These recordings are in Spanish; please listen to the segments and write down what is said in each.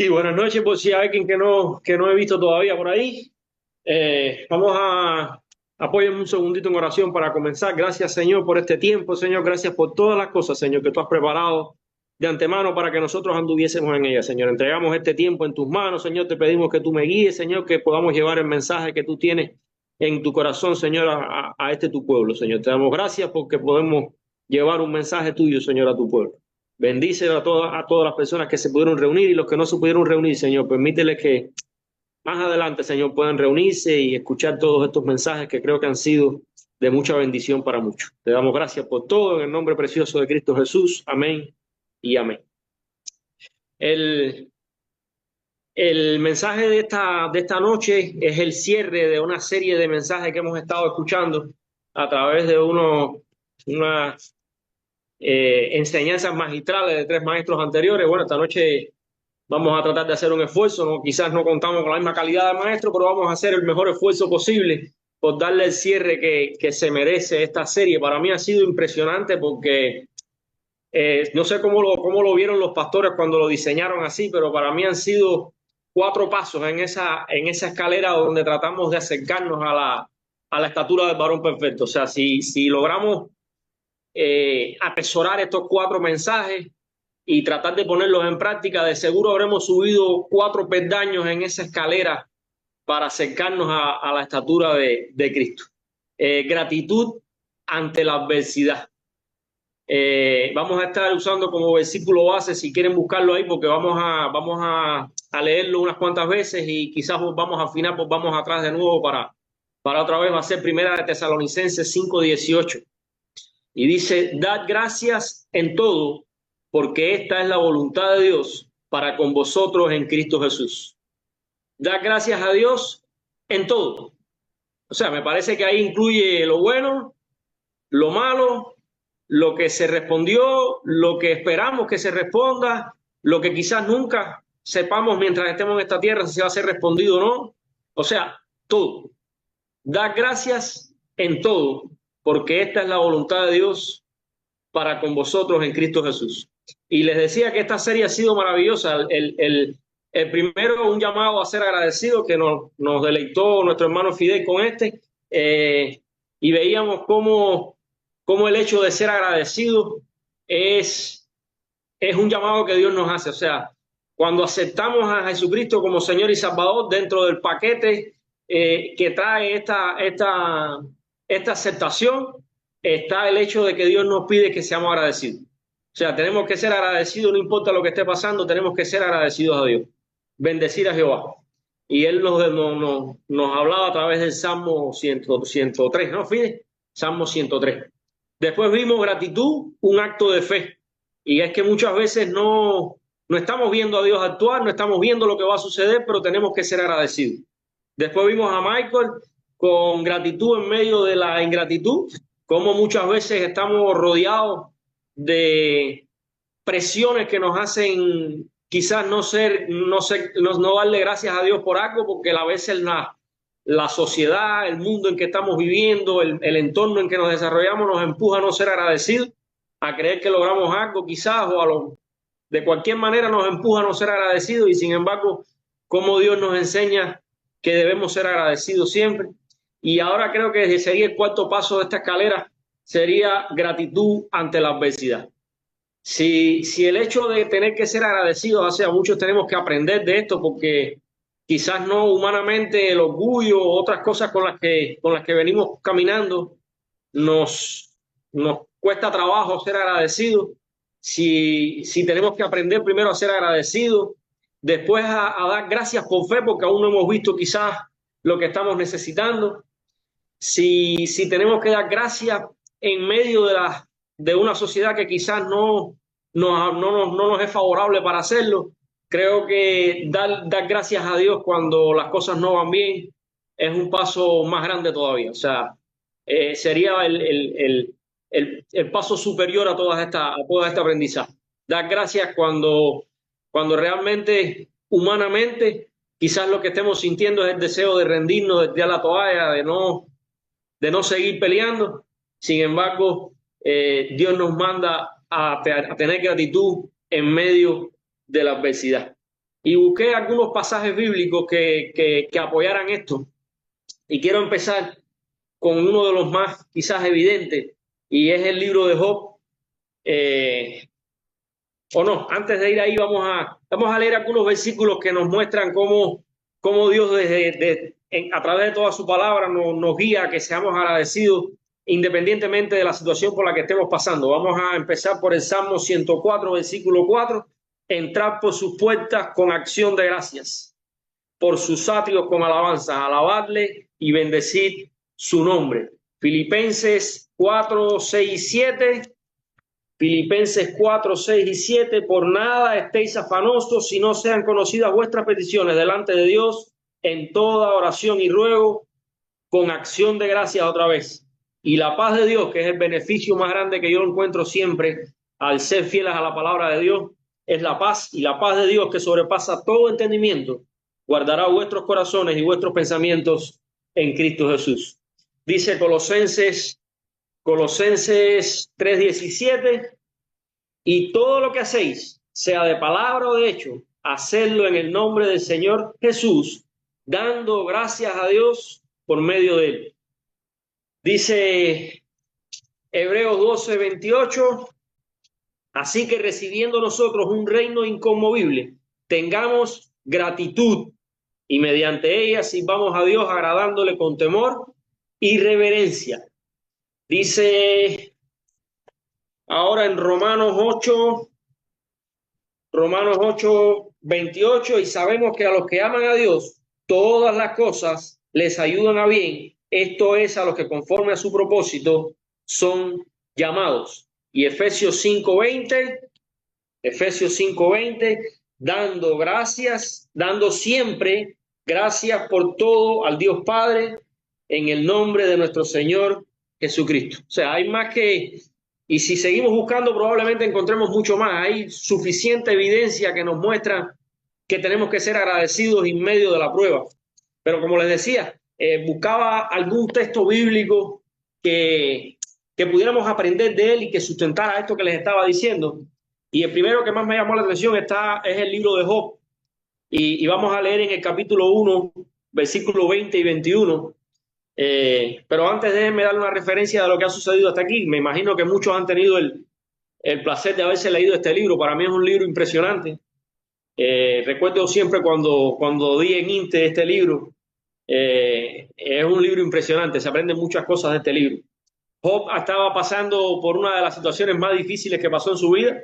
Sí, buenas noches, por si hay alguien que no he visto todavía por ahí. Vamos a apoyarme un segundito en oración para comenzar. Gracias, Señor, por este tiempo, Señor. Gracias por todas las cosas, Señor, que tú has preparado de antemano para que nosotros anduviésemos en ellas, Señor. Entregamos este tiempo en tus manos, Señor. Te pedimos que tú me guíes, Señor, que podamos llevar el mensaje que tú tienes en tu corazón, Señor, a este tu pueblo, Señor. Te damos gracias porque podemos llevar un mensaje tuyo, Señor, a tu pueblo. Bendice a todas las personas que se pudieron reunir y los que no se pudieron reunir, Señor. Permítele que más adelante, Señor, puedan reunirse y escuchar todos estos mensajes que creo que han sido de mucha bendición para muchos. Te damos gracias por todo en el nombre precioso de Cristo Jesús. Amén y amén. El, el mensaje de esta noche es el cierre de una serie de mensajes que hemos estado escuchando a través de unas enseñanzas magistrales de tres maestros anteriores. Bueno, esta noche vamos a tratar de hacer un esfuerzo, ¿no? Quizás no contamos con la misma calidad de maestro, pero vamos a hacer el mejor esfuerzo posible por darle el cierre que se merece esta serie. Para mí ha sido impresionante porque no sé cómo lo vieron los pastores cuando lo diseñaron así, pero para mí han sido cuatro pasos en esa escalera donde tratamos de acercarnos a la estatura del varón perfecto. O sea, si logramos atesorar estos cuatro mensajes y tratar de ponerlos en práctica, de seguro habremos subido cuatro peldaños en esa escalera para acercarnos a la estatura de Cristo. Gratitud ante la adversidad. Vamos a estar usando como versículo base, si quieren buscarlo ahí, porque vamos a leerlo unas cuantas veces y quizás vamos al final, pues vamos atrás de nuevo para otra vez. Va a ser Primera de Tesalonicenses 5:18. Y dice, dad gracias en todo, porque esta es la voluntad de Dios para con vosotros en Cristo Jesús. Dad gracias a Dios en todo. O sea, me parece que ahí incluye lo bueno, lo malo, lo que se respondió, lo que esperamos que se responda, lo que quizás nunca sepamos mientras estemos en esta tierra si va a ser respondido o no. O sea, todo. Dad gracias en todo, porque esta es la voluntad de Dios para con vosotros en Cristo Jesús. Y les decía que esta serie ha sido maravillosa. El primero, un llamado a ser agradecido, que nos deleitó nuestro hermano Fidel con este, y veíamos cómo el hecho de ser agradecido es un llamado que Dios nos hace. O sea, cuando aceptamos a Jesucristo como Señor y Salvador, dentro del paquete que trae esta aceptación, está el hecho de que Dios nos pide que seamos agradecidos. O sea, tenemos que ser agradecidos, no importa lo que esté pasando, tenemos que ser agradecidos a Dios, bendecir a Jehová. Y Él nos hablaba a través del Salmo 103, ¿no? Fíjate, Salmo 103. Después vimos gratitud, un acto de fe. Y es que muchas veces no estamos viendo a Dios actuar, no estamos viendo lo que va a suceder, pero tenemos que ser agradecidos. Después vimos a Michael con gratitud en medio de la ingratitud, como muchas veces estamos rodeados de presiones que nos hacen quizás no darle gracias a Dios por algo, porque a veces la sociedad, el mundo en que estamos viviendo, el entorno en que nos desarrollamos nos empuja a no ser agradecidos, a creer que logramos algo quizás, de cualquier manera nos empuja a no ser agradecidos, y sin embargo, como Dios nos enseña que debemos ser agradecidos siempre. Y ahora creo que sería el cuarto paso de esta escalera, sería gratitud ante la adversidad. Si el hecho de tener que ser agradecidos, o sea, muchos tenemos que aprender de esto, porque quizás no humanamente el orgullo o otras cosas con las que venimos caminando nos cuesta trabajo ser agradecidos. Si tenemos que aprender primero a ser agradecidos, después a dar gracias por fe, porque aún no hemos visto quizás lo que estamos necesitando. Si tenemos que dar gracias en medio de una sociedad que quizás no nos es favorable para hacerlo, creo que dar gracias a Dios cuando las cosas no van bien es un paso más grande todavía. O sea, sería el paso superior a todo este aprendizaje. Dar gracias cuando realmente, humanamente, quizás lo que estemos sintiendo es el deseo de rendirnos, de tirar la toalla, de no seguir peleando. Sin embargo, Dios nos manda a tener gratitud en medio de la adversidad. y busqué algunos pasajes bíblicos que apoyaran esto. Y quiero empezar con uno de los más quizás evidentes, y es el libro de Job. Eh, o no, antes de ir ahí vamos a leer algunos versículos que nos muestran cómo Dios a través de toda su palabra nos guía a que seamos agradecidos independientemente de la situación por la que estemos pasando. Vamos a empezar por el Salmo 104, versículo 4. Entrad por sus puertas con acción de gracias, por sus atrios con alabanza, alabadle y bendecid su nombre. Filipenses 4, 6 y 7. Filipenses 4, 6 y 7, por nada estéis afanosos, si no sean conocidas vuestras peticiones delante de Dios en toda oración y ruego, con acción de gracias otra vez. Y la paz de Dios, que es el beneficio más grande que yo encuentro siempre al ser fieles a la palabra de Dios, es la paz, y la paz de Dios que sobrepasa todo entendimiento, guardará vuestros corazones y vuestros pensamientos en Cristo Jesús. Dice Colosenses 3:17, y todo lo que hacéis, sea de palabra o de hecho, hacedlo en el nombre del Señor Jesús, dando gracias a Dios por medio de él. Dice Hebreos 12:28, así que recibiendo nosotros un reino inconmovible, tengamos gratitud y mediante ella sirvamos a Dios agradándole con temor y reverencia. Dice ahora en Romanos 8:28, y sabemos que a los que aman a Dios, todas las cosas les ayudan a bien, esto es, a los que conforme a su propósito son llamados. Y Efesios 5:20, dando siempre gracias por todo al Dios Padre, en el nombre de nuestro Señor Jesucristo. O sea, hay más que, y si seguimos buscando probablemente encontremos mucho más. Hay suficiente evidencia que nos muestra que tenemos que ser agradecidos en medio de la prueba. Pero como les decía, buscaba algún texto bíblico que pudiéramos aprender de él y que sustentara esto que les estaba diciendo. Y el primero que más me llamó la atención es el libro de Job. Y vamos a leer en el capítulo 1, versículos 20 y 21. Pero antes déjenme dar una referencia de lo que ha sucedido hasta aquí. Me imagino que muchos han tenido el placer de haberse leído este libro. Para mí es un libro impresionante. Recuerdo siempre cuando di en Inte este libro. Es un libro impresionante, se aprenden muchas cosas de este libro. Job estaba pasando por una de las situaciones más difíciles que pasó en su vida.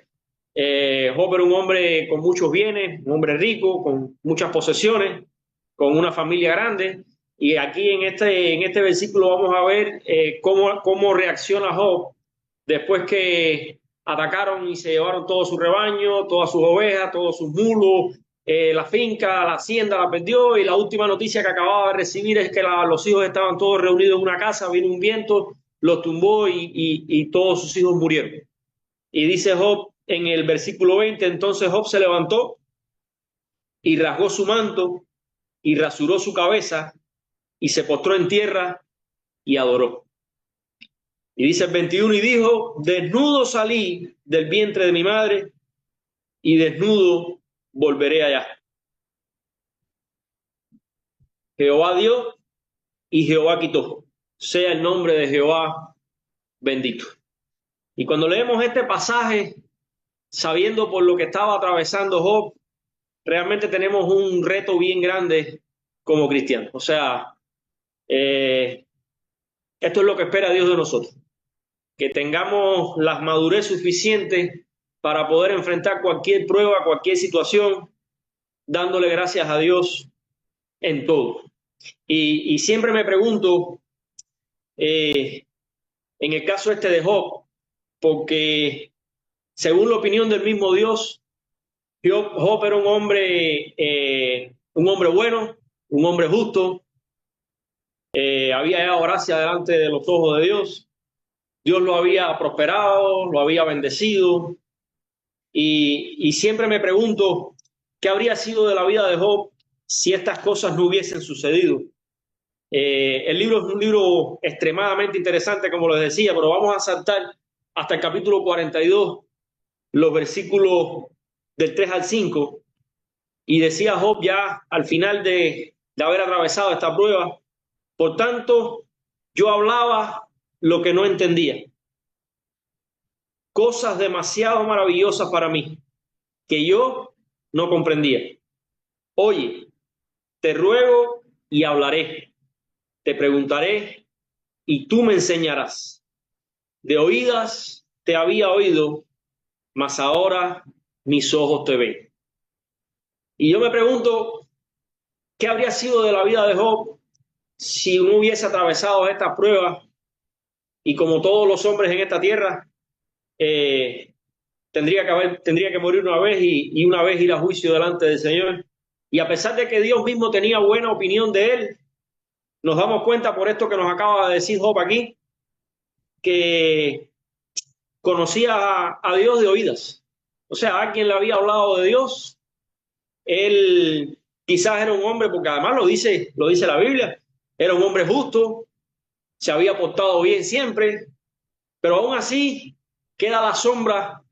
Job era un hombre con muchos bienes, un hombre rico, con muchas posesiones, con una familia grande. Y aquí en este versículo vamos a ver cómo reacciona Job después que atacaron y se llevaron todo su rebaño, todas sus ovejas, todos sus mulos, la finca, la hacienda la perdió, y la última noticia que acababa de recibir es que los hijos estaban todos reunidos en una casa, vino un viento, los tumbó y todos sus hijos murieron. Y dice Job en el versículo 20, entonces Job se levantó y rasgó su manto y rasuró su cabeza y se postró en tierra y adoró. Y dice el 21, y dijo, desnudo salí del vientre de mi madre y desnudo volveré allá. Jehová dio y Jehová quitó. Sea el nombre de Jehová bendito. Y cuando leemos este pasaje, sabiendo por lo que estaba atravesando Job, realmente tenemos un reto bien grande como cristianos. O sea, esto es lo que espera Dios de nosotros. Que tengamos la madurez suficiente para poder enfrentar cualquier prueba, cualquier situación, dándole gracias a Dios en todo. Y siempre me pregunto, en el caso este de Job, porque según la opinión del mismo Dios, Job era un hombre bueno, un hombre justo, había dado gracia delante de los ojos de Dios. Dios lo había prosperado, lo había bendecido. Y siempre me pregunto, ¿qué habría sido de la vida de Job si estas cosas no hubiesen sucedido? El libro es un libro extremadamente interesante, como les decía, pero vamos a saltar hasta el capítulo 42, los versículos del 3 al 5, Y decía Job ya al final de haber atravesado esta prueba: por tanto, yo hablaba lo que no entendía, cosas demasiado maravillosas para mí, que yo no comprendía. Oye, te ruego y hablaré, te preguntaré y tú me enseñarás. De oídas te había oído, mas ahora mis ojos te ven. Y yo me pregunto, ¿qué habría sido de la vida de Job si no hubiese atravesado esta prueba? Y como todos los hombres en esta tierra, eh, tendría que morir una vez y una vez ir a juicio delante del Señor. Y a pesar de que Dios mismo tenía buena opinión de él, nos damos cuenta por esto que nos acaba de decir Job aquí, que conocía a Dios de oídas. O sea, alguien le había hablado de Dios. Él quizás era un hombre, porque además lo dice la Biblia, era un hombre justo, se había portado bien siempre, pero aún así queda la sombra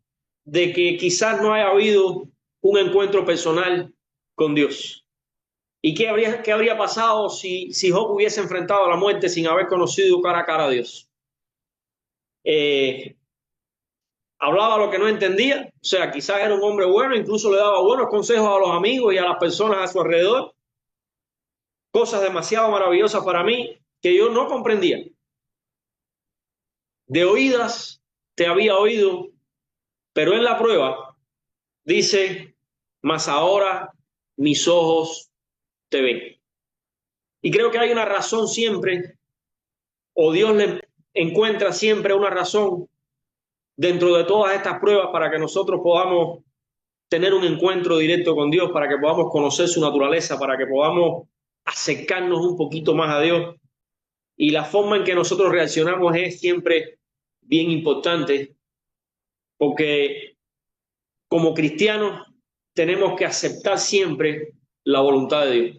de que quizás no haya habido un encuentro personal con Dios. ¿Y qué habría pasado si Job hubiese enfrentado a la muerte sin haber conocido cara a cara a Dios? Eh, Hablaba lo que no entendía, o sea, quizás era un hombre bueno, incluso le daba buenos consejos a los amigos y a las personas a su alrededor, cosas demasiado maravillosas para mí que yo no comprendía. De oídas te había oído, pero en la prueba dice: mas ahora mis ojos te ven. Y creo que hay una razón siempre, o Dios le encuentra siempre una razón dentro de todas estas pruebas para que nosotros podamos tener un encuentro directo con Dios, para que podamos conocer su naturaleza, para que podamos acercarnos un poquito más a Dios. Y la forma en que nosotros reaccionamos es siempre bien importante, porque como cristianos tenemos que aceptar siempre la voluntad de Dios.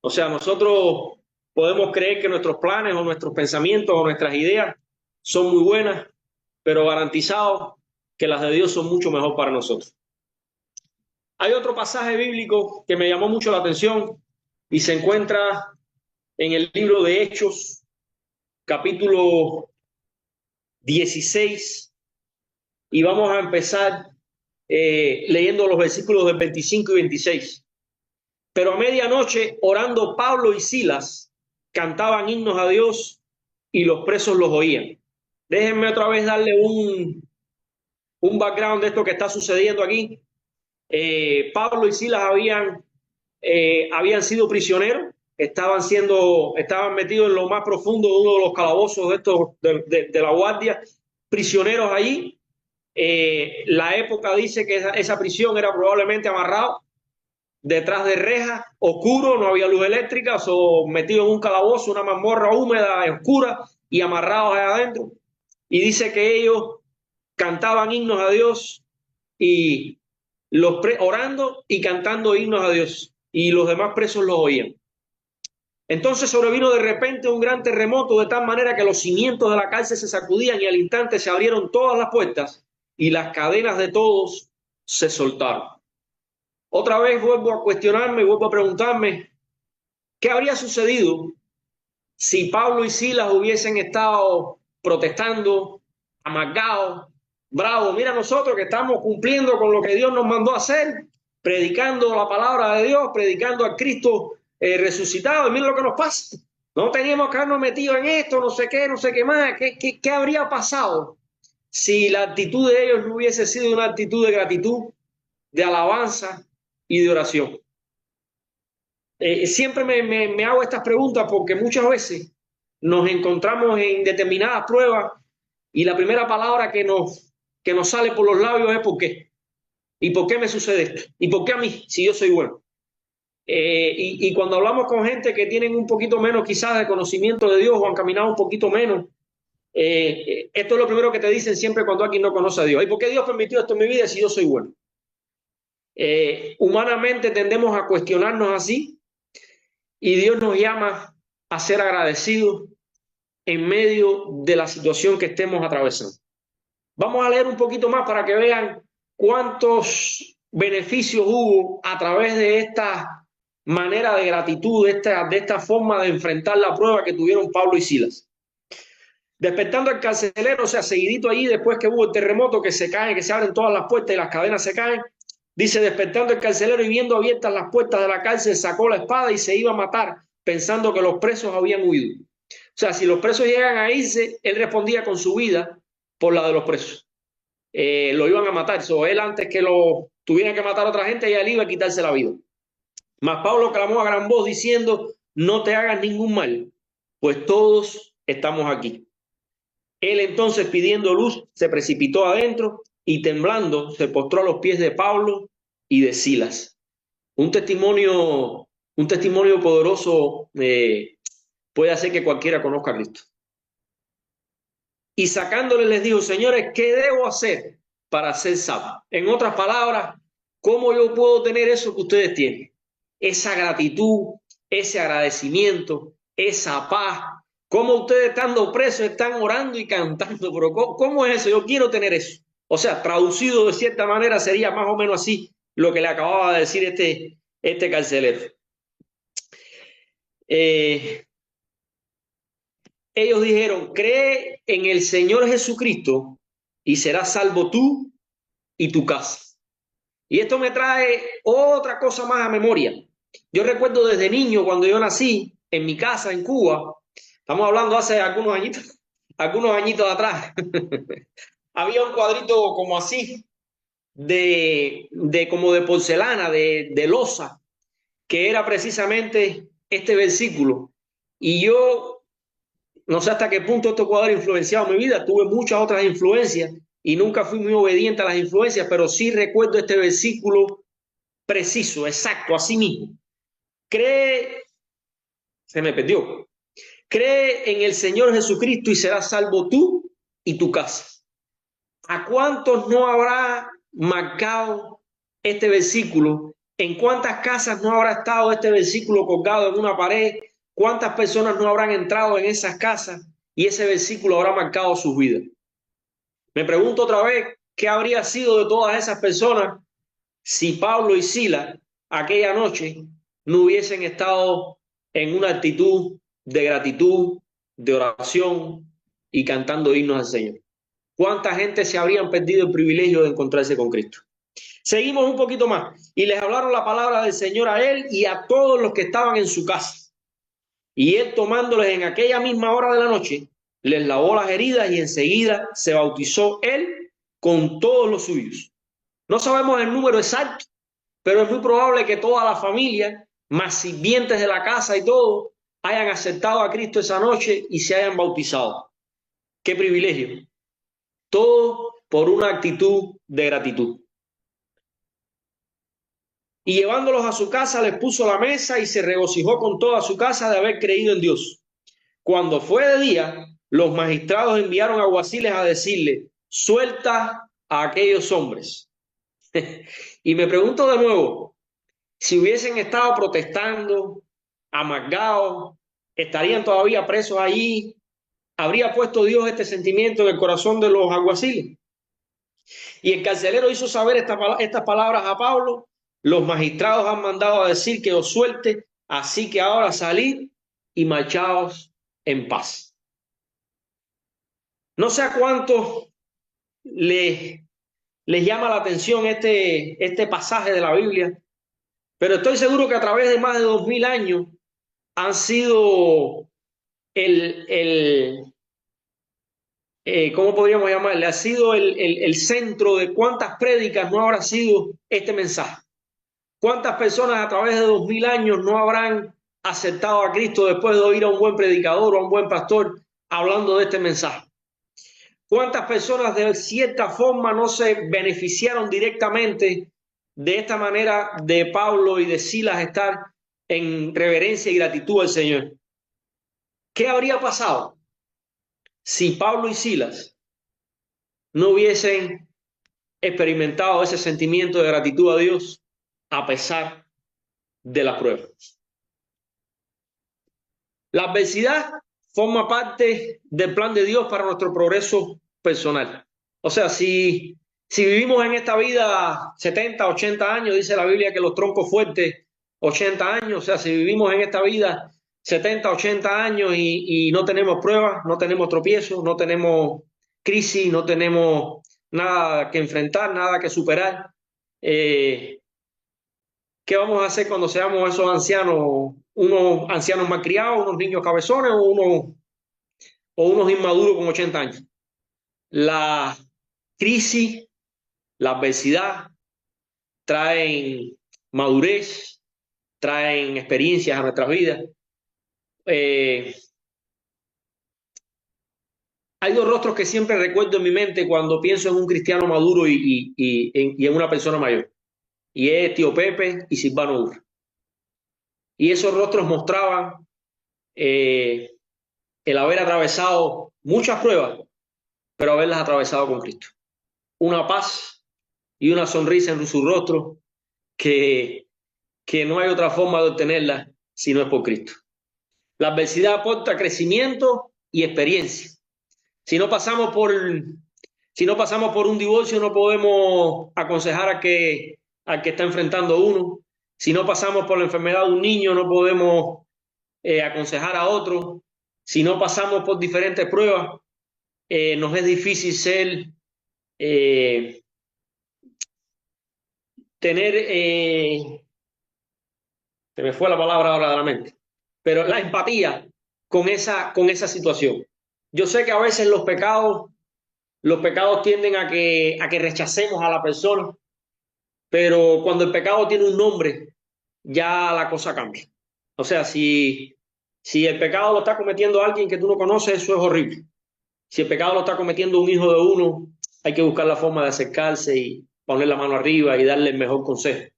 O sea, nosotros podemos creer que nuestros planes o nuestros pensamientos o nuestras ideas son muy buenas, pero garantizado que las de Dios son mucho mejor para nosotros. Hay otro pasaje bíblico que me llamó mucho la atención y se encuentra en el libro de Hechos, capítulo 16, y vamos a empezar leyendo los versículos del 25 y 26. Pero a medianoche, orando Pablo y Silas, cantaban himnos a Dios y los presos los oían. Déjenme otra vez darle un background de esto que está sucediendo aquí. Pablo y Silas habían sido prisioneros, estaban metidos en lo más profundo de uno de los calabozos de estos de la guardia, prisioneros allí. La época dice que esa prisión era probablemente amarrado detrás de rejas, oscuro, no había luz eléctrica, o metido en un calabozo, una mazmorra húmeda y oscura y amarrados allá adentro. Y dice que ellos cantaban himnos a Dios y orando y cantando himnos a Dios, y los demás presos los oían. Entonces sobrevino de repente un gran terremoto, de tal manera que los cimientos de la cárcel se sacudían y al instante se abrieron todas las puertas y las cadenas de todos se soltaron. Otra vez vuelvo a cuestionarme, vuelvo a preguntarme, ¿qué habría sucedido si Pablo y Silas hubiesen estado protestando, amargados, bravos? Mira, nosotros que estamos cumpliendo con lo que Dios nos mandó a hacer, predicando la palabra de Dios, predicando a Cristo resucitado, y mira lo que nos pasa. No teníamos que habernos metido en esto, no sé qué más. ¿Qué habría pasado si la actitud de ellos no hubiese sido una actitud de gratitud, de alabanza y de oración? Siempre me hago estas preguntas porque muchas veces nos encontramos en determinadas pruebas y la primera palabra que nos sale por los labios es ¿por qué? ¿Y por qué me sucede esto? ¿Y por qué a mí, si yo soy bueno? Y cuando hablamos con gente que tienen un poquito menos quizás de conocimiento de Dios o han caminado un poquito menos, esto es lo primero que te dicen siempre cuando alguien no conoce a Dios. ¿Y por qué Dios permitió esto en mi vida si yo soy bueno? Humanamente tendemos a cuestionarnos así, y Dios nos llama a ser agradecidos en medio de la situación que estemos atravesando. Vamos a leer un poquito más para que vean cuántos beneficios hubo a través de esta manera de gratitud, de esta forma de enfrentar la prueba que tuvieron Pablo y Silas. Despertando al carcelero, o sea, seguidito allí, después que hubo el terremoto, que se caen, que se abren todas las puertas y las cadenas se caen, dice, despertando el carcelero y viendo abiertas las puertas de la cárcel, sacó la espada y se iba a matar, pensando que los presos habían huido. O sea, si los presos llegan a irse, él respondía con su vida por la de los presos. Lo iban a matar. Él, antes que lo tuvieran que matar a otra gente, ya él iba a quitarse la vida. Mas Pablo clamó a gran voz diciendo, no te hagas ningún mal, pues todos estamos aquí. Él entonces, pidiendo luz, se precipitó adentro y temblando se postró a los pies de Pablo y de Silas. Un testimonio poderoso puede hacer que cualquiera conozca a Cristo. Y sacándole les dijo, señores, ¿qué debo hacer para ser salvo? En otras palabras, ¿cómo yo puedo tener eso que ustedes tienen? Esa gratitud, ese agradecimiento, esa paz. ¿Cómo ustedes estando presos están orando y cantando? Pero ¿cómo es eso? Yo quiero tener eso. O sea, traducido de cierta manera sería más o menos así lo que le acababa de decir este carcelero. Ellos dijeron, cree en el Señor Jesucristo y serás salvo tú y tu casa. Y esto me trae otra cosa más a memoria. Yo recuerdo desde niño, cuando yo nací, en mi casa en Cuba, estamos hablando hace algunos añitos atrás, había un cuadrito como así, como de porcelana, de loza, que era precisamente este versículo. Y yo no sé hasta qué punto estos cuadros han influenciado mi vida. Tuve muchas otras influencias y nunca fui muy obediente a las influencias, pero sí recuerdo este versículo preciso, exacto, así mismo. Se me perdió. Cree en el Señor Jesucristo y serás salvo tú y tu casa. ¿A cuántos no habrá marcado este versículo? ¿En cuántas casas no habrá estado este versículo colgado en una pared? ¿Cuántas personas no habrán entrado en esas casas y ese versículo habrá marcado sus vidas? Me pregunto otra vez, ¿qué habría sido de todas esas personas si Pablo y Silas aquella noche no hubiesen estado en una actitud de gratitud, de oración y cantando himnos al Señor? ¿Cuánta gente se habrían perdido el privilegio de encontrarse con Cristo? Seguimos un poquito más. Y les hablaron la palabra del Señor a él y a todos los que estaban en su casa. Y él, tomándoles en aquella misma hora de la noche, les lavó las heridas y enseguida se bautizó él con todos los suyos. No sabemos el número exacto, pero es muy probable que toda la familia, más sirvientes de la casa y todo, hayan aceptado a Cristo esa noche y se hayan bautizado. ¡Qué privilegio! Todo por una actitud de gratitud. Y llevándolos a su casa, les puso la mesa y se regocijó con toda su casa de haber creído en Dios. Cuando fue de día, los magistrados enviaron alguaciles a decirle, suelta a aquellos hombres. Y me pregunto de nuevo, si hubiesen estado protestando, amargados, estarían todavía presos allí, ¿habría puesto Dios este sentimiento en el corazón de los alguaciles? Y el carcelero hizo saber estas palabras a Pablo. Los magistrados han mandado a decir que os suelte, así que ahora salid y marchaos en paz. No sé a cuántos les llama la atención este pasaje de la Biblia, pero estoy seguro que a través de más de 2000 años han sido ¿cómo podríamos llamarle? Ha sido el centro de cuántas prédicas no habrá sido este mensaje. ¿Cuántas personas a través de 2000 años no habrán aceptado a Cristo después de oír a un buen predicador o a un buen pastor hablando de este mensaje? ¿Cuántas personas de cierta forma no se beneficiaron directamente de esta manera de Pablo y de Silas estar en reverencia y gratitud al Señor? ¿Qué habría pasado si Pablo y Silas no hubiesen experimentado ese sentimiento de gratitud a Dios a pesar de las pruebas? La adversidad forma parte del plan de Dios para nuestro progreso personal. O sea, si Si vivimos en esta vida 70, 80 años, dice la Biblia que los troncos fuertes, 80 años, o sea, si vivimos en esta vida 70, 80 años y no tenemos pruebas, no tenemos tropiezos, no tenemos crisis, no tenemos nada que enfrentar, nada que superar, eh, ¿qué vamos a hacer cuando seamos esos ancianos, unos ancianos malcriados, unos niños cabezones o unos inmaduros con 80 años? La crisis, la adversidad traen madurez, traen experiencias a nuestras vidas. Eh, Hay dos rostros que siempre recuerdo en mi mente cuando pienso en un cristiano maduro y en una persona mayor. Y es Tío Pepe y Silvano Urra. Y esos rostros mostraban eh, el haber atravesado muchas pruebas, pero haberlas atravesado con Cristo. Una paz y una sonrisa en su rostro que, que no hay otra forma de obtenerla si no es por Cristo. La adversidad aporta crecimiento y experiencia. Si no pasamos por, si no pasamos por un divorcio, no podemos aconsejar al que está enfrentando uno. Si no pasamos por la enfermedad de un niño, no podemos aconsejar a otro. Si no pasamos por diferentes pruebas, nos es difícil eh, tener, se me fue la palabra ahora de la mente, pero la empatía con esa situación. Yo sé que a veces los pecados tienden a que rechacemos a la persona, pero cuando el pecado tiene un nombre, ya la cosa cambia. O sea, si el pecado lo está cometiendo alguien que tú no conoces, eso es horrible. Si el pecado lo está cometiendo un hijo de uno, hay que buscar la forma de acercarse y poner la mano arriba y darle el mejor consejo.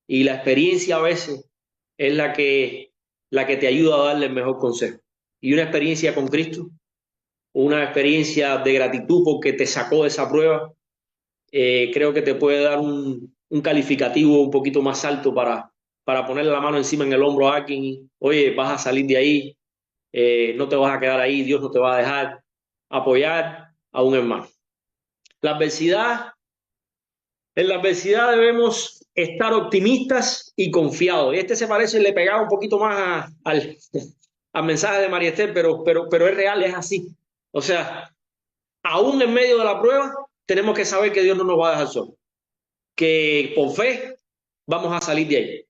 Y la experiencia a veces es la que te ayuda a darle el mejor consejo. Y una experiencia con Cristo, una experiencia de gratitud porque te sacó de esa prueba, creo que te puede dar un calificativo un poquito más alto para ponerle la mano encima en el hombro a alguien. Y, oye, vas a salir de ahí, no te vas a quedar ahí, Dios no te va a dejar apoyar a un hermano. La adversidad, en la adversidad debemos estar optimistas y confiados. Y este se parece, le pegaba un poquito más al mensaje de María Esther, pero es real, es así. O sea, aún en medio de la prueba, tenemos que saber que Dios no nos va a dejar solos, que por fe vamos a salir de ahí.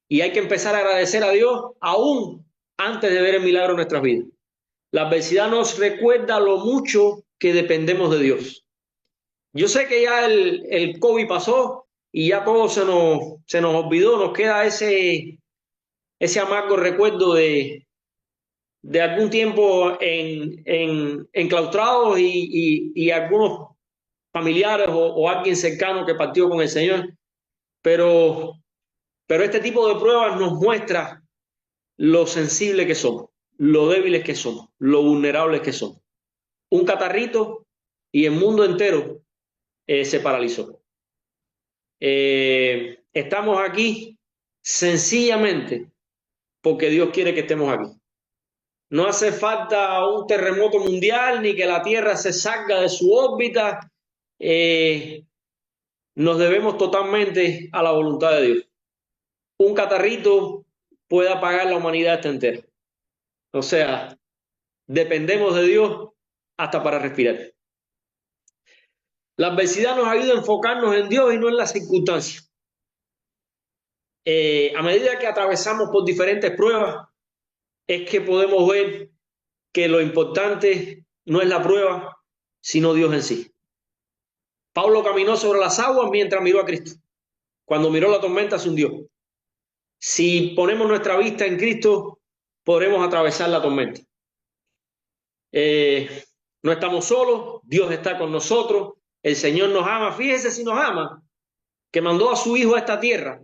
Y hay que empezar a agradecer a Dios aún antes de ver el milagro en nuestras vidas. La adversidad nos recuerda lo mucho que dependemos de Dios. Yo sé que ya el COVID pasó y ya todo se nos olvidó, nos queda ese amargo recuerdo de algún tiempo enclaustrados y algunos familiares o alguien cercano que partió con el Señor. Pero, pero este tipo de pruebas nos muestra lo sensible que somos, lo débiles que somos, lo vulnerables que somos. Un catarrito y el mundo entero se paralizó. Estamos aquí sencillamente porque Dios quiere que estemos aquí. No hace falta un terremoto mundial ni que la Tierra se salga de su órbita. Nos debemos totalmente a la voluntad de Dios. Un catarrito puede apagar la humanidad entera. O sea, dependemos de Dios hasta para respirar. La adversidad nos ayuda a enfocarnos en Dios y no en las circunstancias. A medida que atravesamos por diferentes pruebas, es que podemos ver que lo importante no es la prueba, sino Dios en sí. Pablo caminó sobre las aguas mientras miró a Cristo. Cuando miró la tormenta se hundió. Si ponemos nuestra vista en Cristo, podremos atravesar la tormenta. No estamos solos, Dios está con nosotros, el Señor nos ama. Fíjese si nos ama, que mandó a su Hijo a esta tierra,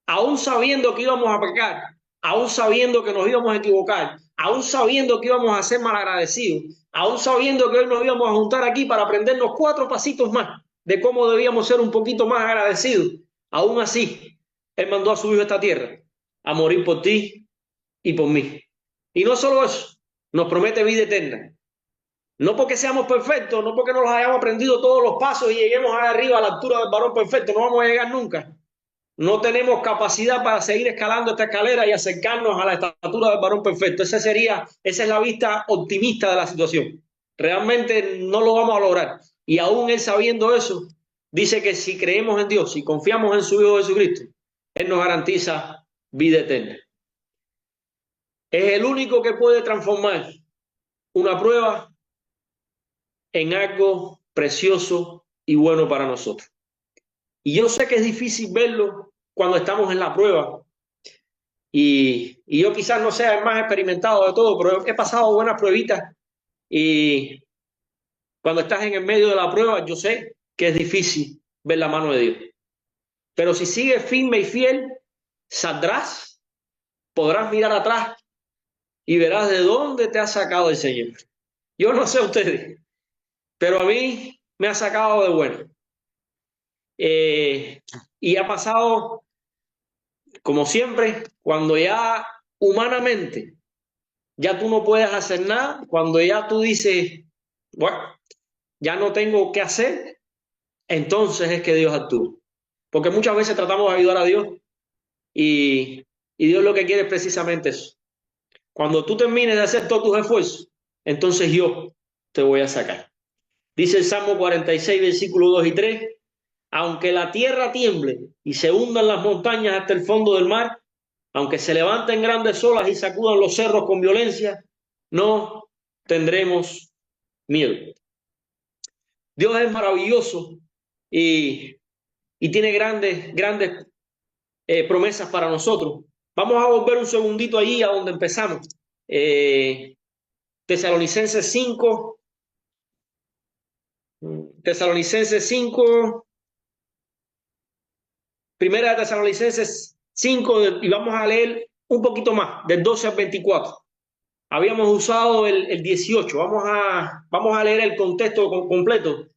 aún sabiendo que íbamos a pecar, aún sabiendo que nos íbamos a equivocar, aún sabiendo que íbamos a ser malagradecidos, aún sabiendo que hoy nos íbamos a juntar aquí para aprendernos 4 pasitos más de cómo debíamos ser un poquito más agradecidos. Aún así, Él mandó a su Hijo a esta tierra a morir por ti y por mí. Y no solo eso, nos promete vida eterna. No porque seamos perfectos, no porque nos los hayamos aprendido todos los pasos y lleguemos ahí arriba a la altura del varón perfecto, no vamos a llegar nunca. No tenemos capacidad para seguir escalando esta escalera y acercarnos a la estatura del varón perfecto. Esa es la vista optimista de la situación. Realmente no lo vamos a lograr. Y aún él sabiendo eso, dice que si creemos en Dios, si confiamos en su Hijo Jesucristo, Él nos garantiza vida eterna. Es el único que puede transformar una prueba en algo precioso y bueno para nosotros. Y yo sé que es difícil verlo cuando estamos en la prueba. Y yo quizás no sea el más experimentado de todo, pero he pasado buenas pruebitas. Y cuando estás en el medio de la prueba, yo sé que es difícil ver la mano de Dios. Pero si sigues firme y fiel, saldrás, podrás mirar atrás y verás de dónde te ha sacado el Señor. Yo no sé ustedes, pero a mí me ha sacado de bueno. Y ha pasado, como siempre, cuando ya humanamente ya tú no puedes hacer nada, cuando ya tú dices, bueno, ya no tengo qué hacer, entonces es que Dios actúa. Porque muchas veces tratamos de ayudar a Dios y, y Dios lo que quiere es precisamente eso. Cuando tú termines de hacer todos tus esfuerzos, entonces yo te voy a sacar. Dice el Salmo 46, versículos 2 y 3, aunque la tierra tiemble y se hundan las montañas hasta el fondo del mar, aunque se levanten grandes olas y sacudan los cerros con violencia, no tendremos miedo. Dios es maravilloso y, y tiene grandes promesas para nosotros. Vamos a volver un segundito allí a donde empezamos. Tesalonicenses 5, Tesalonicenses 5, Primera de Tesalonicenses 5, y vamos a leer un poquito más, del 12 al 24. Habíamos usado el 18, vamos a leer el contexto completo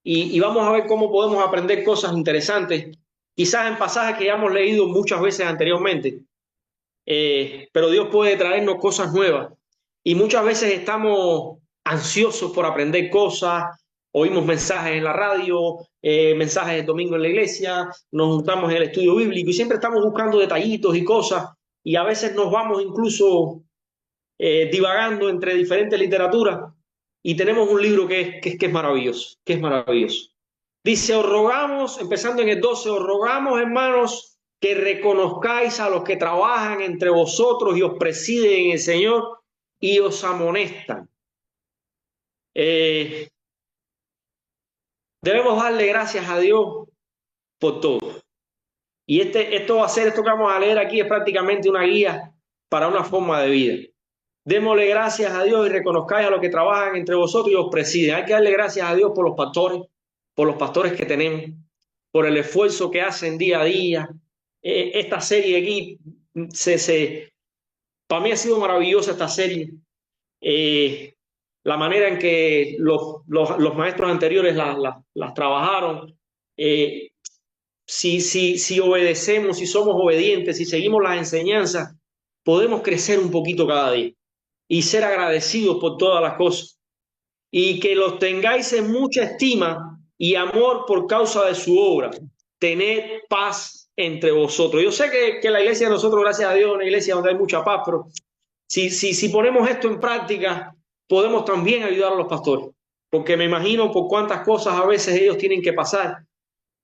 y vamos a ver cómo podemos aprender cosas interesantes, quizás en pasajes que ya hemos leído muchas veces anteriormente, pero Dios puede traernos cosas nuevas y muchas veces estamos ansiosos por aprender cosas, oímos mensajes en la radio, mensajes el domingo en la iglesia, nos juntamos en el estudio bíblico y siempre estamos buscando detallitos y cosas y a veces nos vamos incluso divagando entre diferentes literaturas y tenemos un libro que es maravilloso, que es maravilloso. Dice, os rogamos, empezando en el 12, os rogamos, hermanos, que reconozcáis a los que trabajan entre vosotros y os presiden en el Señor y os amonestan. Debemos darle gracias a Dios por todo. Y esto que vamos a leer aquí es prácticamente una guía para una forma de vida. Démosle gracias a Dios y reconozcáis a los que trabajan entre vosotros y os presiden. Hay que darle gracias a Dios por los pastores que tenemos, por el esfuerzo que hacen día a día. Esta serie aquí, para mí ha sido maravillosa esta serie. La manera en que los maestros anteriores las trabajaron. Si obedecemos, si somos obedientes, si seguimos las enseñanzas, podemos crecer un poquito cada día y ser agradecidos por todas las cosas. Y que los tengáis en mucha estima y amor por causa de su obra. Tened paz entre vosotros. Yo sé que la iglesia de nosotros, gracias a Dios, es una iglesia donde hay mucha paz, pero si ponemos esto en práctica, podemos también ayudar a los pastores. Porque me imagino por cuántas cosas a veces ellos tienen que pasar.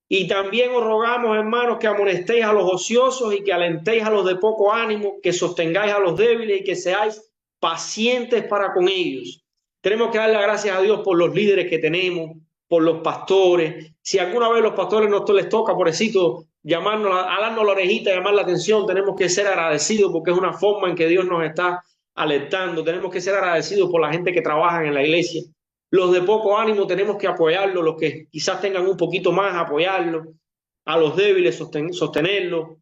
Y también os rogamos, hermanos, que amonestéis a los ociosos y que alentéis a los de poco ánimo, que sostengáis a los débiles y que seáis pacientes para con ellos. Tenemos que darle gracias a Dios por los líderes que tenemos, por los pastores. Si alguna vez los pastores no les toca, pobrecito, llamarnos, a darnos la orejita, llamar la atención, tenemos que ser agradecidos porque es una forma en que Dios nos está alertando. Tenemos que ser agradecidos por la gente que trabaja en la iglesia. Los de poco ánimo tenemos que apoyarlos, los que quizás tengan un poquito más, apoyarlos, a los débiles sostenerlos.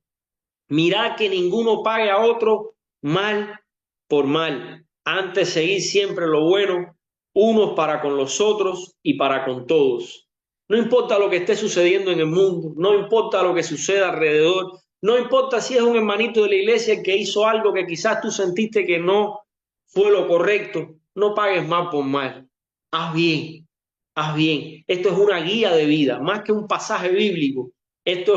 Mirad que ninguno pague a otro mal por mal. Antes seguir siempre lo bueno, unos para con los otros y para con todos. No importa lo que esté sucediendo en el mundo, no importa lo que suceda alrededor, no importa si es un hermanito de la iglesia que hizo algo que quizás tú sentiste que no fue lo correcto, no pagues mal por mal. haz bien, haz bien. Esto es una guía de vida, más que un pasaje bíblico. Esto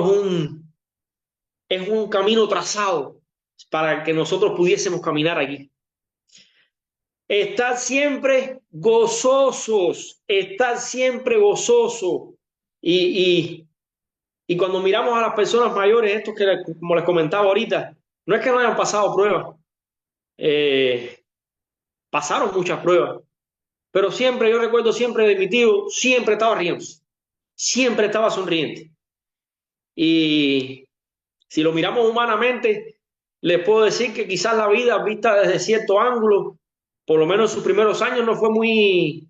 es un camino trazado para que nosotros pudiésemos caminar aquí. Estad siempre gozosos, estad siempre gozosos. Y, y cuando miramos a las personas mayores, estos que, como les comentaba ahorita, no es que no hayan pasado pruebas, eh, pasaron muchas pruebas, pero siempre, yo recuerdo siempre de mi tío, siempre estaba riendo, siempre estaba sonriente. Y si lo miramos humanamente, les puedo decir que quizás la vida vista desde cierto ángulo, por lo menos en sus primeros años, no fue muy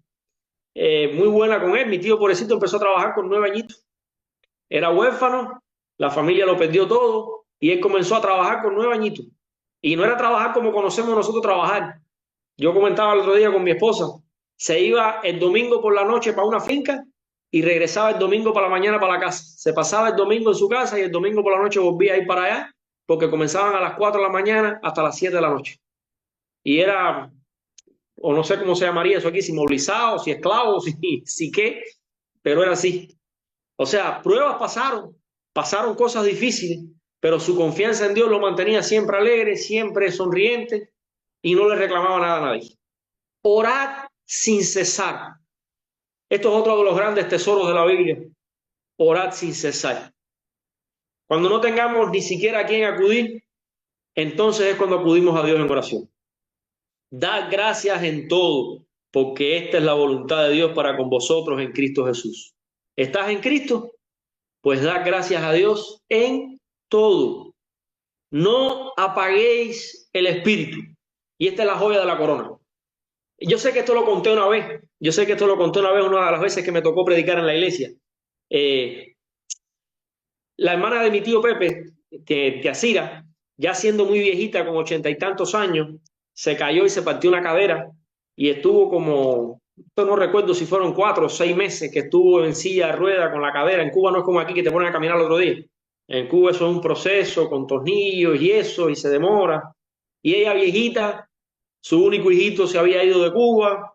buena con él. Mi tío, pobrecito, empezó a trabajar con 9 añitos. Era huérfano, la familia lo perdió todo y él comenzó a trabajar con 9 añitos. Y no era trabajar como conocemos nosotros trabajar. Yo comentaba el otro día con mi esposa, se iba el domingo por la noche para una finca y regresaba el domingo para la mañana para la casa. Se pasaba el domingo en su casa y el domingo por la noche volvía a ir para allá porque comenzaban a las 4 de la mañana hasta las 7 de la noche. Y era, o no sé cómo se llamaría eso aquí, si movilizado, si esclavo, si qué, pero era así. O sea, pruebas pasaron, pasaron cosas difíciles, pero su confianza en Dios lo mantenía siempre alegre, siempre sonriente y no le reclamaba nada a nadie. Orad sin cesar. Esto es otro de los grandes tesoros de la Biblia. Orad sin cesar. Cuando no tengamos ni siquiera a quién acudir, entonces es cuando acudimos a Dios en oración. Dad gracias en todo, porque esta es la voluntad de Dios para con vosotros en Cristo Jesús. ¿Estás en Cristo? Pues dad gracias a Dios en todo. No apaguéis el espíritu. Y esta es la joya de la corona. Yo sé que esto lo conté una vez. Yo sé que esto lo conté una vez, una de las veces que me tocó predicar en la iglesia. Eh, la hermana de mi tío Pepe, que Asira, ya siendo muy viejita, con 80 y tantos años, se cayó y se partió una cadera y estuvo como, no recuerdo si fueron 4 o 6 meses que estuvo en silla de rueda con la cadera. En Cuba no es como aquí que te ponen a caminar el otro día. En Cuba eso es un proceso con tornillos y eso, y se demora. Y ella viejita, su único hijito se había ido de Cuba,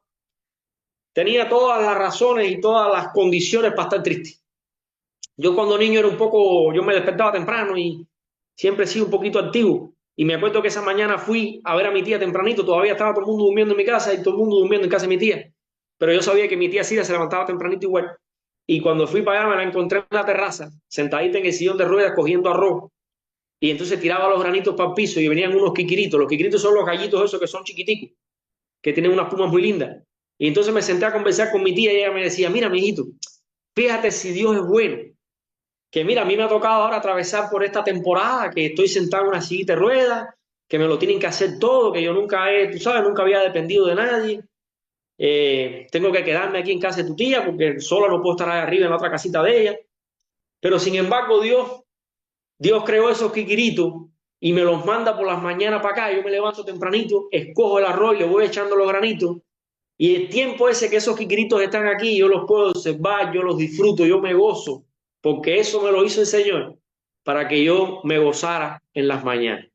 tenía todas las razones y todas las condiciones para estar triste. Yo cuando niño era un poco, yo me despertaba temprano y siempre he sido un poquito activo. Y me acuerdo que esa mañana fui a ver a mi tía tempranito, todavía estaba todo el mundo durmiendo en mi casa y todo el mundo durmiendo en casa de mi tía. Pero yo sabía que mi tía Sira se levantaba tempranito igual. Y cuando fui para allá me la encontré en la terraza, sentadita en el sillón de ruedas cogiendo arroz. Y entonces tiraba los granitos para el piso y venían unos quiquiritos. Los quiquiritos son los gallitos esos que son chiquiticos, que tienen unas plumas muy lindas. Y entonces me senté a conversar con mi tía y ella me decía, mira, mijito, fíjate si Dios es bueno, que mira, a mí me ha tocado ahora atravesar por esta temporada, que estoy sentado en una sillita de ruedas, que me lo tienen que hacer todo, que yo nunca tú sabes, nunca había dependido de nadie. Tengo que quedarme aquí en casa de tu tía porque sola no puedo estar ahí arriba en la otra casita de ella. Pero sin embargo, Dios creó esos quiquiritos y me los manda por las mañanas para acá. Yo me levanto tempranito, escojo el arroz y le voy echando los granitos. Y el tiempo ese que esos quiquiritos están aquí, yo los puedo observar, yo los disfruto, yo me gozo, porque eso me lo hizo el Señor para que yo me gozara en las mañanas.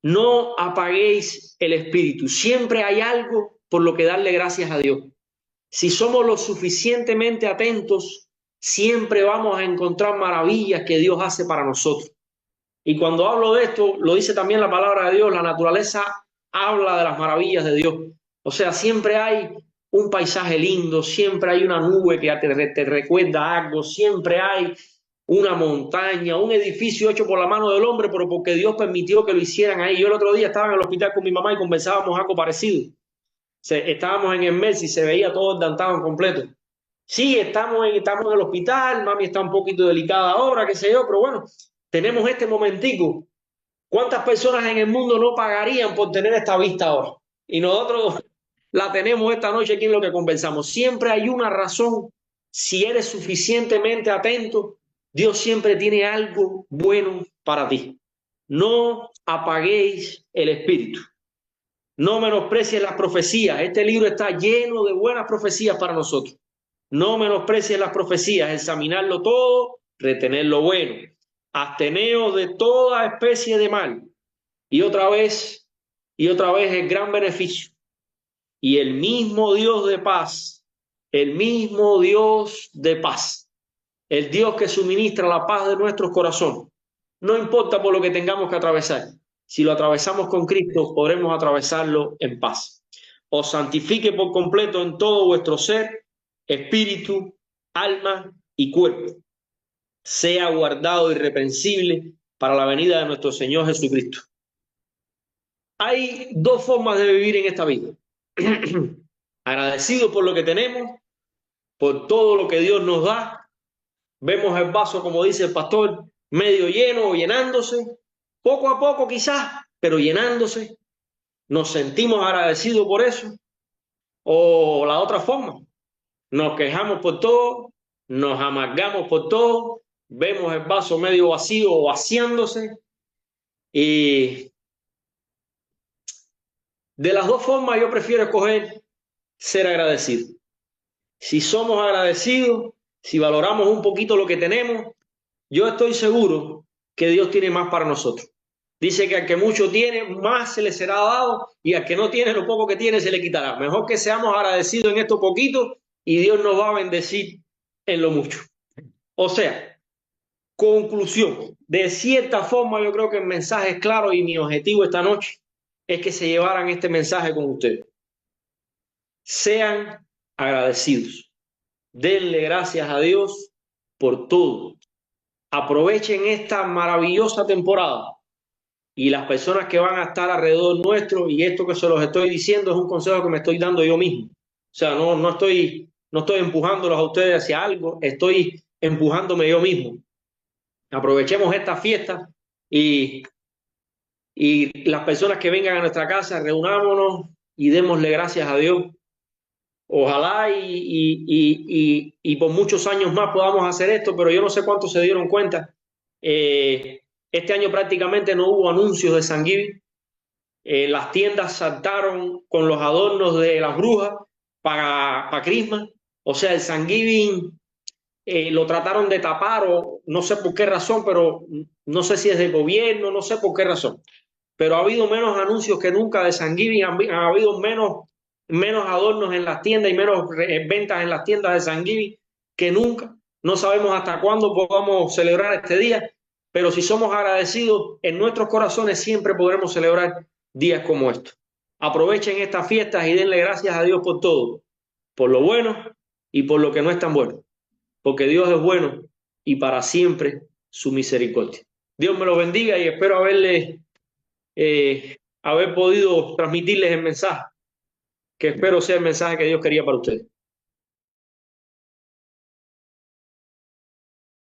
No apaguéis el espíritu. Siempre hay algo por lo que darle gracias a Dios. Si somos lo suficientemente atentos, siempre vamos a encontrar maravillas que Dios hace para nosotros. Y cuando hablo de esto, lo dice también la palabra de Dios, la naturaleza habla de las maravillas de Dios. O sea, siempre hay un paisaje lindo, siempre hay una nube que te recuerda algo, siempre hay una montaña, un edificio hecho por la mano del hombre, pero porque Dios permitió que lo hicieran ahí. Yo el otro día estaba en el hospital con mi mamá y conversábamos algo parecido. Estábamos en el MES y se veía todo el downtown completo. Sí, estamos en el hospital, mami está un poquito delicada ahora, qué sé yo, pero bueno, tenemos este momentico. ¿Cuántas personas en el mundo no pagarían por tener esta vista ahora? Y nosotros la tenemos esta noche aquí en lo que conversamos. Siempre hay una razón. Si eres suficientemente atento, Dios siempre tiene algo bueno para ti. No apaguéis el espíritu. No menosprecies las profecías. Este libro está lleno de buenas profecías para nosotros. No menosprecies las profecías, examinarlo todo, retener lo bueno. Absteneos de toda especie de mal. Y otra vez el gran beneficio. Y el mismo Dios de paz, el mismo Dios de paz, el Dios que suministra la paz de nuestros corazones, no importa por lo que tengamos que atravesar, si lo atravesamos con Cristo, podremos atravesarlo en paz. Os santifique por completo en todo vuestro ser, espíritu, alma y cuerpo. Sea guardado irreprensible para la venida de nuestro Señor Jesucristo. Hay dos formas de vivir en esta vida. Agradecidos por lo que tenemos, por todo lo que Dios nos da. Vemos el vaso, como dice el pastor, medio lleno o llenándose, poco a poco quizás, pero llenándose. Nos sentimos agradecidos por eso. O la otra forma, nos quejamos por todo, nos amargamos por todo, vemos el vaso medio vacío o vaciándose. Y de las dos formas yo prefiero escoger ser agradecido. Si somos agradecidos, si valoramos un poquito lo que tenemos, yo estoy seguro que Dios tiene más para nosotros. Dice que al que mucho tiene, más se le será dado, y al que no tiene, lo poco que tiene se le quitará. Mejor que seamos agradecidos en esto poquito y Dios nos va a bendecir en lo mucho. O sea, conclusión, de cierta forma yo creo que el mensaje es claro y mi objetivo esta noche es que se llevaran este mensaje con ustedes. Sean agradecidos. Denle gracias a Dios por todo. Aprovechen esta maravillosa temporada y las personas que van a estar alrededor nuestro, y esto que se los estoy diciendo es un consejo que me estoy dando yo mismo. O sea, no estoy empujándolos a ustedes hacia algo, estoy empujándome yo mismo. Aprovechemos esta fiesta y las personas que vengan a nuestra casa, reunámonos y démosle gracias a Dios. Ojalá y por muchos años más podamos hacer esto, pero yo no sé cuántos se dieron cuenta. Este año prácticamente no hubo anuncios de Thanksgiving. Las tiendas saltaron con los adornos de las brujas para Christmas. O sea, el Thanksgiving lo trataron de tapar, o no sé por qué razón, pero no sé si es del gobierno, no sé por qué razón. Pero ha habido menos anuncios que nunca de Thanksgiving, ha habido menos adornos en las tiendas y menos ventas en las tiendas de Thanksgiving que nunca. No sabemos hasta cuándo podamos celebrar este día, pero si somos agradecidos en nuestros corazones siempre podremos celebrar días como estos. Aprovechen estas fiestas y denle gracias a Dios por todo, por lo bueno y por lo que no es tan bueno, porque Dios es bueno y para siempre su misericordia. Dios me lo bendiga y espero haber podido transmitirles el mensaje, que espero sea el mensaje que Dios quería para ustedes.